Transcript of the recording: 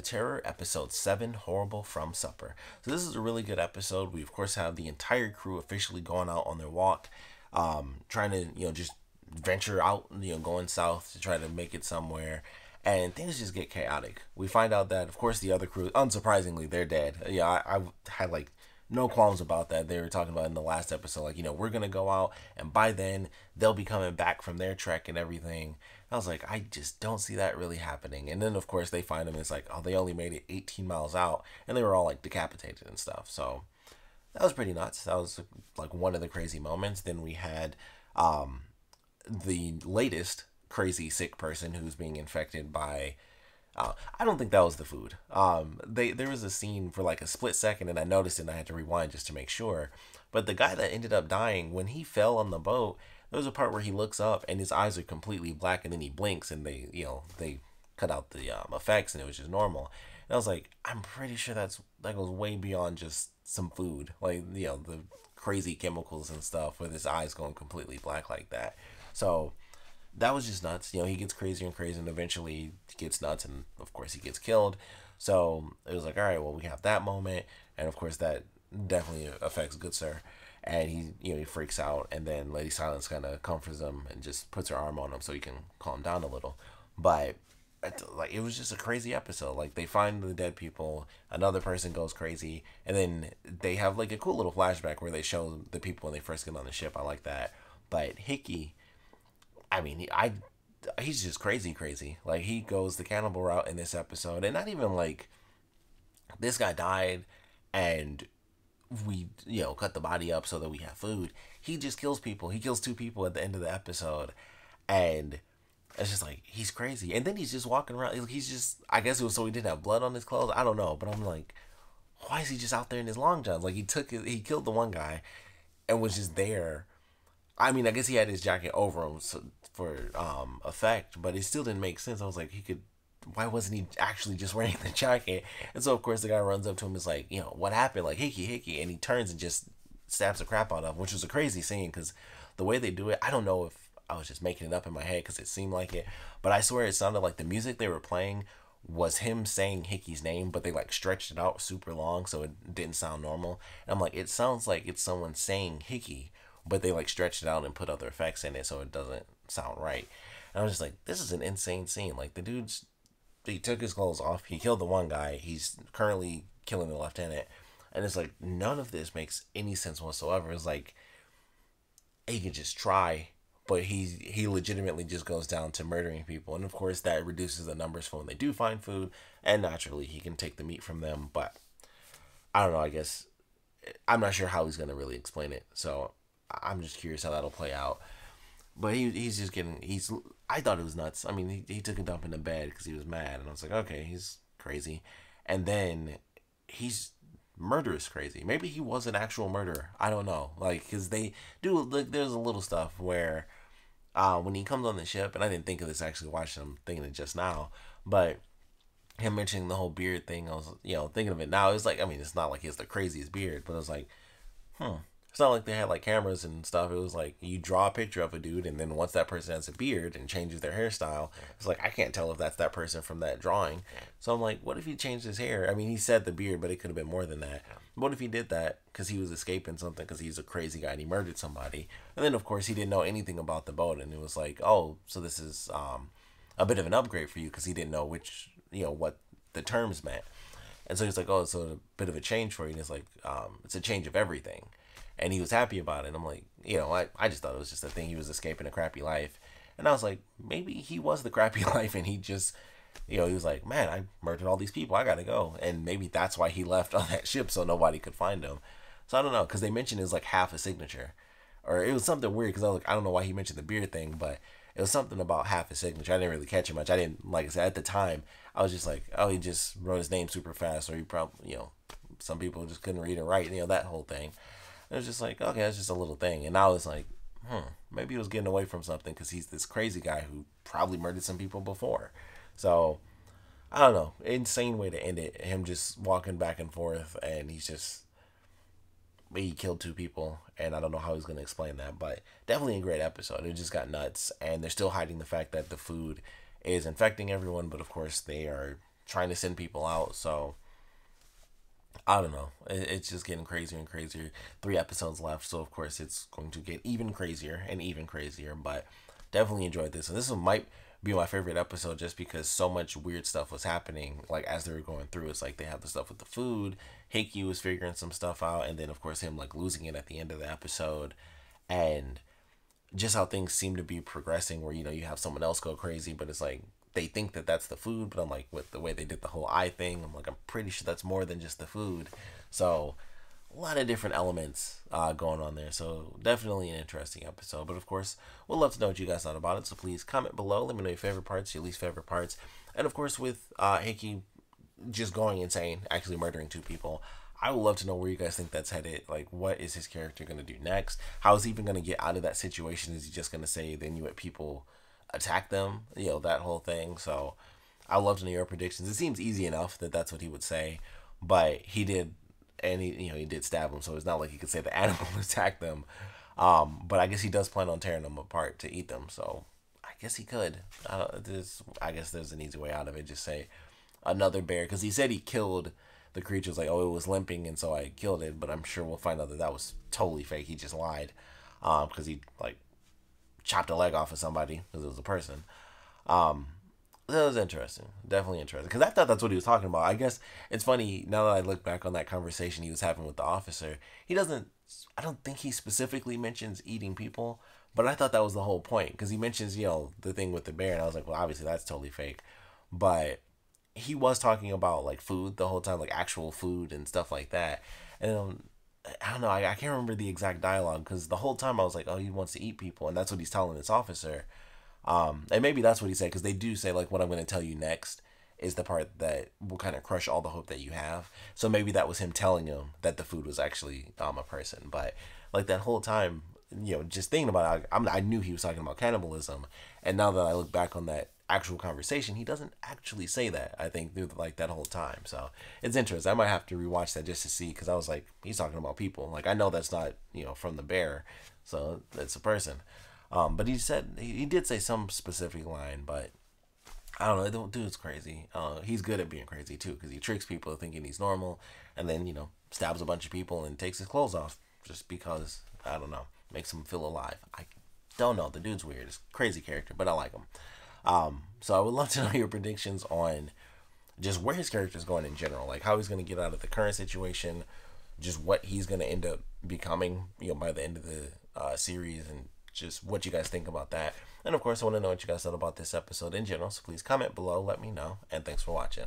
Terror, Episode 7, Horrible from Supper. So this is a really good episode. We, of course, have the entire crew officially going out on their walk, trying to, just venture out, going south to try to make it somewhere. And things just get chaotic. We find out that, of course, the other crew, unsurprisingly, they're dead. Yeah, I had, no qualms about that. They were talking about in the last episode, we're going to go out, and by then, they'll be coming back from their trek and everything. I was like, I just don't see that really happening. And then, of course, they find them. It's like, oh, they only made it 18 miles out, and they were all, decapitated and stuff. So that was pretty nuts. That was, one of the crazy moments. Then we had the latest crazy sick person who's being infected by I don't think that was the food. There was a scene for a split second, and I noticed it, and I had to rewind just to make sure. But the guy that ended up dying when he fell on the boat, there was a part where he looks up and his eyes are completely black, and then he blinks, and they cut out the effects, and it was just normal. And I was like, I'm pretty sure that goes way beyond just some food, the crazy chemicals and stuff, with his eyes going completely black like that. So that was just nuts. He gets crazier and crazier, and eventually he gets nuts, and of course he gets killed. So it was like, all right, well, we have that moment, and of course that definitely affects Good Sir, and he freaks out, and then Lady Silence kind of comforts him and just puts her arm on him so he can calm down a little. But it was just a crazy episode. They find the dead people, another person goes crazy, and then they have a cool little flashback where they show the people when they first get on the ship. I like that. But Hickey, I mean, he's just crazy. He goes the cannibal route in this episode, and not even this guy died, and we cut the body up so that we have food. He just kills people. He kills two people at the end of the episode, and it's just he's crazy. And then he's just walking around. He's just, I guess it was so he didn't have blood on his clothes. I don't know, but I'm like, why is he just out there in his long johns? He killed the one guy, and was just there. I mean, I guess he had his jacket over him for effect, but it still didn't make sense. I was like, why wasn't he actually just wearing the jacket? And so, of course, the guy runs up to him and is like, what happened? Hickey. And he turns and just stabs the crap out of him, which was a crazy scene because the way they do it, I don't know if I was just making it up in my head because it seemed like it, but I swear it sounded like the music they were playing was him saying Hickey's name, but they stretched it out super long so it didn't sound normal. And I'm like, it sounds like it's someone saying Hickey, but they stretched it out and put other effects in it so it doesn't sound right. And I was just like, this is an insane scene. The dude's, he took his clothes off, he killed the one guy, he's currently killing the lieutenant, and it's none of this makes any sense whatsoever. It's he could just try, but he legitimately just goes down to murdering people, and of course that reduces the numbers for when they do find food, and naturally he can take the meat from them. But I don't know, I guess I'm not sure how he's gonna really explain it, so I'm just curious how that'll play out. But he's just getting, I thought it was nuts. I mean, he took a dump in the bed because he was mad, and I was like, okay, he's crazy. And then he's murderous crazy. Maybe he was an actual murderer. I don't know. Because they do, there's a little stuff where when he comes on the ship, and I didn't think of this actually watching him, thinking it just now, but him mentioning the whole beard thing, I was, thinking of it now. It's I mean, it's not like he has the craziest beard, but I was like, it's not like they had cameras and stuff. It was you draw a picture of a dude, and then once that person has a beard and changes their hairstyle, it's I can't tell if that's that person from that drawing. So I'm like, what if he changed his hair? I mean, he said the beard, but it could have been more than that. What if he did that because he was escaping something, because he's a crazy guy and he murdered somebody? And then, of course, he didn't know anything about the boat, and it was oh, so this is a bit of an upgrade for you, because he didn't know what the terms meant. And so he's like, oh, it's a bit of a change for you. And it's it's a change of everything. And he was happy about it. And I'm like, I just thought it was just a thing. He was escaping a crappy life. And I was like, maybe he was the crappy life, and he just, he was like, man, I murdered all these people, I gotta go. And maybe that's why he left on that ship, so nobody could find him. So I don't know, because they mentioned it was half a signature. Or it was something weird, because I was I don't know why he mentioned the beard thing, but it was something about half a signature. I didn't really catch it much. I didn't, like I said, at the time, I was just like, oh, he just wrote his name super fast, or he probably, some people just couldn't read and write, that whole thing. It was just okay, that's just a little thing. And I was like, maybe he was getting away from something, because he's this crazy guy who probably murdered some people before. So, I don't know. Insane way to end it. Him just walking back and forth, and he killed two people, and I don't know how he's going to explain that, but definitely a great episode. It just got nuts, and they're still hiding the fact that the food is infecting everyone, but of course they are trying to send people out. So I don't know. It's just getting crazier and crazier. 3 episodes left, so of course it's going to get even crazier and even crazier. But definitely enjoyed this, and this one might be my favorite episode just because so much weird stuff was happening. Like as they were going through, it's like they have the stuff with the food. Heiki was figuring some stuff out, and then of course him like losing it at the end of the episode, and just how things seem to be progressing. Where you have someone else go crazy, but it's like they think that that's the food, but I'm like, with the way they did the whole eye thing, I'm like, I'm pretty sure that's more than just the food. So a lot of different elements going on there. So definitely an interesting episode. But of course, we'd love to know what you guys thought about it. So please comment below. Let me know your favorite parts, your least favorite parts. And of course, with Heiki just going insane, actually murdering 2 people, I would love to know where you guys think that's headed. Like, what is his character going to do next? How is he even going to get out of that situation? Is he just going to say the Inuit people attack them? That whole thing. So I would love to know your predictions. It seems easy enough that that's what he would say. But he did, and he did stab him. So it's not like he could say the animal attacked them. But I guess he does plan on tearing them apart to eat them. So I guess he could. I guess there's an easy way out of it. Just say another bear. Because he said he killed the creature's like, oh, it was limping, and so I killed it. But I'm sure we'll find out that was totally fake. He just lied, because he like chopped a leg off of somebody because it was a person. That was interesting, definitely interesting. Because I thought that's what he was talking about. I guess it's funny now that I look back on that conversation he was having with the officer. He doesn't. I don't think he specifically mentions eating people, but I thought that was the whole point because he mentions the thing with the bear, and I was like, well, obviously that's totally fake, but he was talking about like food the whole time, like actual food and stuff like that. And I don't know, I can't remember the exact dialogue because the whole time I was like, oh, he wants to eat people, and that's what he's telling this officer. And maybe that's what he said because they do say like, what I'm going to tell you next is the part that will kind of crush all the hope that you have. So maybe that was him telling him that the food was actually a person. But like that whole time, just thinking about it, I knew he was talking about cannibalism, and now that I look back on that actual conversation, he doesn't actually say that, I think, through like that whole time. So it's interesting. I might have to rewatch that just to see, because I was like, he's talking about people. Like, I know that's not from the bear, so it's a person. But he did say some specific line, but I don't know. The dude's crazy. He's good at being crazy too, because he tricks people thinking he's normal, and then stabs a bunch of people and takes his clothes off just because, I don't know, makes him feel alive. I don't know. The dude's weird. It's a crazy character, but I like him. So I would love to know your predictions on just where his character is going in general, like how he's going to get out of the current situation, just what he's going to end up becoming, by the end of the series, and just what you guys think about that. And of course, I want to know what you guys thought about this episode in general. So please comment below, let me know, and thanks for watching.